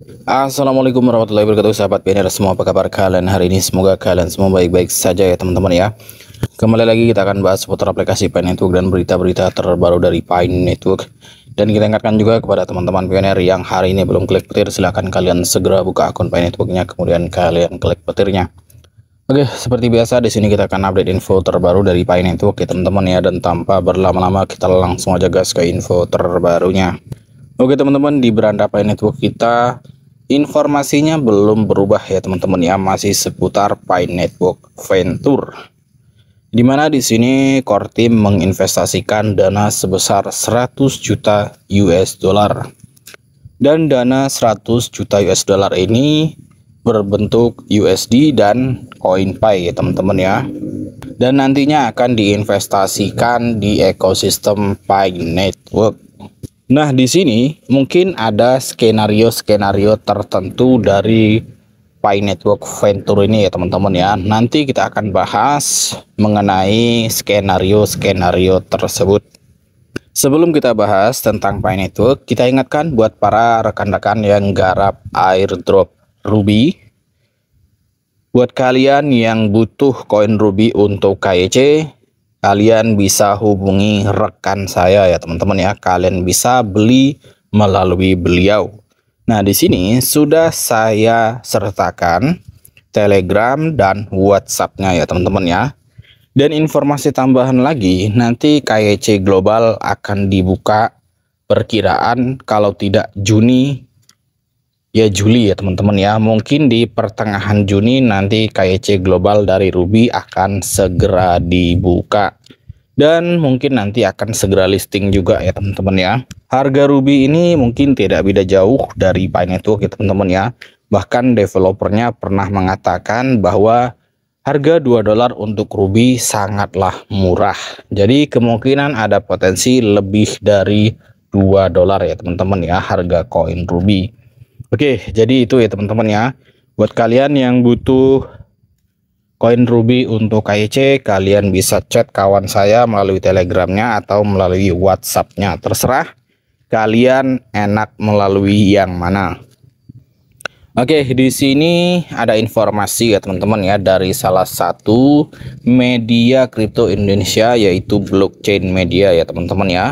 Assalamualaikum warahmatullahi wabarakatuh, sahabat PNR semua, apa kabar kalian hari ini? Semoga kalian semua baik-baik saja ya teman-teman ya. Kembali lagi kita akan bahas seputar aplikasi Pi Network dan berita-berita terbaru dari Pi Network. Dan kita ingatkan juga kepada teman-teman PNR yang hari ini belum klik petir, silahkan kalian segera buka akun Pi Networknya, kemudian kalian klik petirnya. Oke, seperti biasa di sini kita akan update info terbaru dari Pi Network ya teman-teman ya, dan tanpa berlama-lama kita langsung aja gas ke info terbarunya. Oke teman-teman, di beranda Pi Network kita informasinya belum berubah ya teman-teman ya, masih seputar Pi Network Venture. Dimana di sini core team menginvestasikan dana sebesar 100 juta US dollar. Dan dana 100 juta US dollar ini berbentuk USD dan koin Pi ya teman-teman ya. Dan nantinya akan diinvestasikan di ekosistem Pi Network. Nah, di sini mungkin ada skenario-skenario tertentu dari Pi Network Venture ini ya teman-teman ya. Nanti kita akan bahas mengenai skenario-skenario tersebut. Sebelum kita bahas tentang Pi Network, kita ingatkan buat para rekan-rekan yang garap airdrop Ruby. Buat kalian yang butuh koin Ruby untuk KYC, kalian bisa hubungi rekan saya ya teman-teman ya. Kalian bisa beli melalui beliau. Nah, di sini sudah saya sertakan Telegram dan WhatsApp-nya ya teman-teman ya. Dan informasi tambahan lagi, nanti KYC global akan dibuka perkiraan kalau tidak Juni ya Juli ya teman-teman ya. Mungkin di pertengahan Juni nanti KYC global dari Ruby akan segera dibuka. Dan mungkin nanti akan segera listing juga ya teman-teman ya. Harga Ruby ini mungkin tidak beda jauh dari Pi Network ya teman-teman ya. Bahkan developernya pernah mengatakan bahwa harga 2 dolar untuk Ruby sangatlah murah. Jadi kemungkinan ada potensi lebih dari 2 dolar ya teman-teman ya harga koin Ruby. Oke, jadi itu ya teman-teman ya. Buat kalian yang butuh koin Ruby untuk KYC, kalian bisa chat kawan saya melalui Telegramnya atau melalui WhatsAppnya. Terserah kalian enak melalui yang mana. Oke, di sini ada informasi ya teman-teman ya dari salah satu media kripto Indonesia, yaitu Blockchain Media ya teman-teman ya.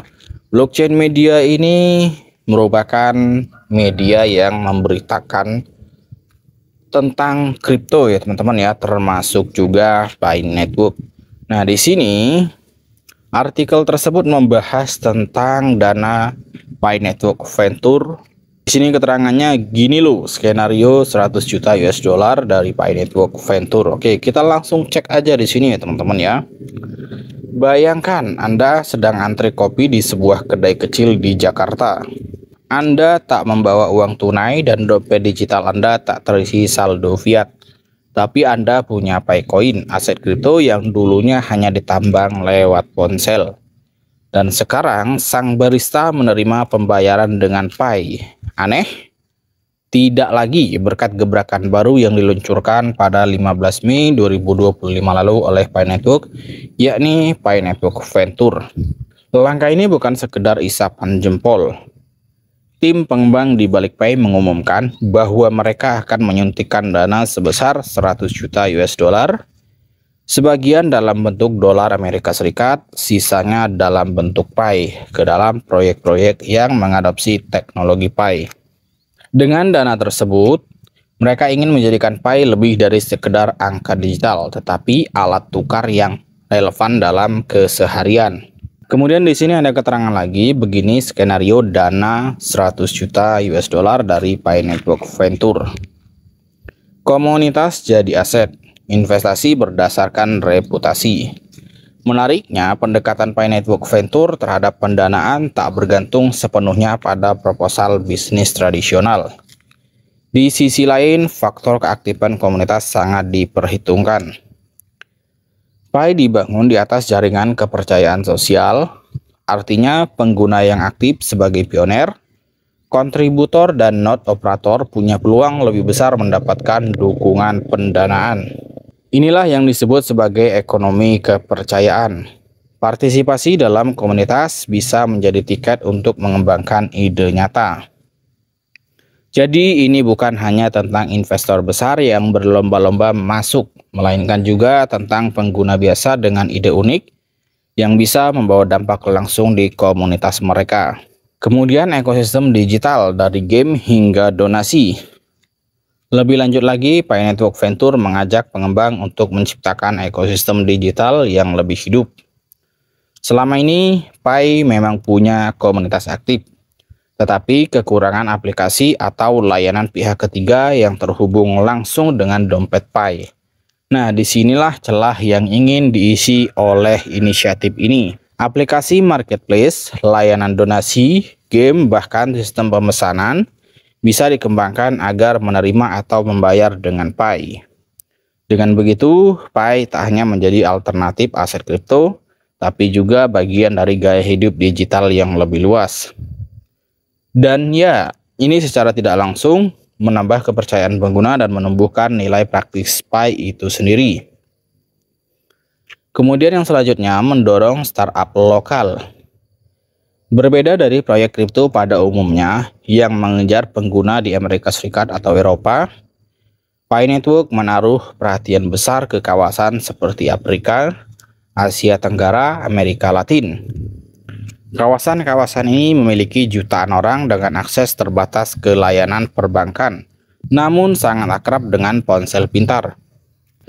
Blockchain Media ini merupakan media yang memberitakan tentang kripto ya teman-teman ya, termasuk juga Pi Network. Nah, di sini artikel tersebut membahas tentang dana Pi Network Venture. Di sini keterangannya gini loh, skenario 100 juta US dollar dari Pi Network Venture. Oke, kita langsung cek aja di sini ya teman-teman ya. Bayangkan Anda sedang antri kopi di sebuah kedai kecil di Jakarta. Anda tak membawa uang tunai dan dompet digital Anda tak terisi saldo fiat. Tapi Anda punya Pi Coin, aset kripto yang dulunya hanya ditambang lewat ponsel. Dan sekarang sang barista menerima pembayaran dengan Pi. Aneh? Tidak lagi, berkat gebrakan baru yang diluncurkan pada 15 Mei 2025 lalu oleh Pi Network, yakni Pi Network Venture. Langkah ini bukan sekedar isapan jempol. Tim pengembang di balik Pi mengumumkan bahwa mereka akan menyuntikkan dana sebesar 100 juta US dollar, sebagian dalam bentuk dolar Amerika Serikat, sisanya dalam bentuk Pi, ke dalam proyek-proyek yang mengadopsi teknologi Pi. Dengan dana tersebut, mereka ingin menjadikan Pi lebih dari sekedar angka digital, tetapi alat tukar yang relevan dalam keseharian. Kemudian di sini ada keterangan lagi begini, skenario dana 100 juta US dollar dari Pi Network Venture. Komunitas jadi aset, investasi berdasarkan reputasi. Menariknya, pendekatan Pi Network Venture terhadap pendanaan tak bergantung sepenuhnya pada proposal bisnis tradisional. Di sisi lain, faktor keaktifan komunitas sangat diperhitungkan. Pi dibangun di atas jaringan kepercayaan sosial, artinya pengguna yang aktif sebagai pioner, kontributor dan node operator punya peluang lebih besar mendapatkan dukungan pendanaan. Inilah yang disebut sebagai ekonomi kepercayaan. Partisipasi dalam komunitas bisa menjadi tiket untuk mengembangkan ide nyata. Jadi ini bukan hanya tentang investor besar yang berlomba-lomba masuk, melainkan juga tentang pengguna biasa dengan ide unik yang bisa membawa dampak langsung di komunitas mereka. Kemudian ekosistem digital dari game hingga donasi. Lebih lanjut lagi, Pi Network Venture mengajak pengembang untuk menciptakan ekosistem digital yang lebih hidup. Selama ini, Pi memang punya komunitas aktif, tetapi kekurangan aplikasi atau layanan pihak ketiga yang terhubung langsung dengan dompet Pi. Nah, disinilah celah yang ingin diisi oleh inisiatif ini. Aplikasi marketplace, layanan donasi, game, bahkan sistem pemesanan bisa dikembangkan agar menerima atau membayar dengan Pi. Dengan begitu, Pi tak hanya menjadi alternatif aset kripto, tapi juga bagian dari gaya hidup digital yang lebih luas. Dan ya, ini secara tidak langsung menambah kepercayaan pengguna dan menumbuhkan nilai praktis Pi itu sendiri. Kemudian yang selanjutnya mendorong startup lokal. Berbeda dari proyek kripto pada umumnya yang mengejar pengguna di Amerika Serikat atau Eropa, Pi Network menaruh perhatian besar ke kawasan seperti Afrika, Asia Tenggara, Amerika Latin. Kawasan-kawasan ini memiliki jutaan orang dengan akses terbatas ke layanan perbankan, namun sangat akrab dengan ponsel pintar.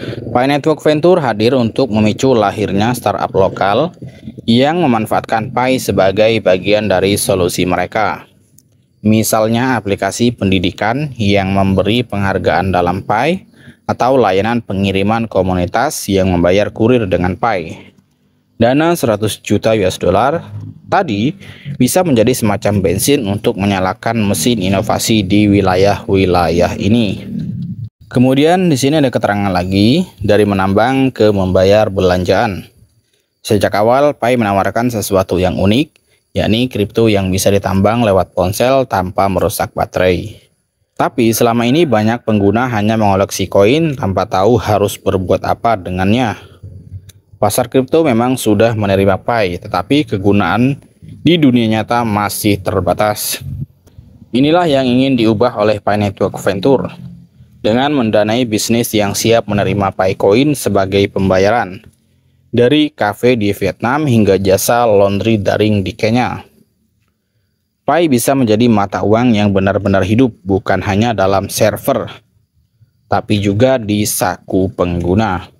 Pi Network Venture hadir untuk memicu lahirnya startup lokal yang memanfaatkan Pi sebagai bagian dari solusi mereka. Misalnya aplikasi pendidikan yang memberi penghargaan dalam Pi, atau layanan pengiriman komunitas yang membayar kurir dengan Pi. Dana 100 juta US dollar tadi bisa menjadi semacam bensin untuk menyalakan mesin inovasi di wilayah-wilayah ini. Kemudian di sini ada keterangan lagi dari menambang ke membayar belanjaan. Sejak awal Pi menawarkan sesuatu yang unik, yakni kripto yang bisa ditambang lewat ponsel tanpa merusak baterai. Tapi selama ini banyak pengguna hanya mengoleksi koin tanpa tahu harus berbuat apa dengannya. Pasar kripto memang sudah menerima Pi, tetapi kegunaan di dunia nyata masih terbatas. Inilah yang ingin diubah oleh Pi Network Venture dengan mendanai bisnis yang siap menerima Pi Coin sebagai pembayaran, dari kafe di Vietnam hingga jasa laundry daring di Kenya. Pi bisa menjadi mata uang yang benar-benar hidup, bukan hanya dalam server, tapi juga di saku pengguna.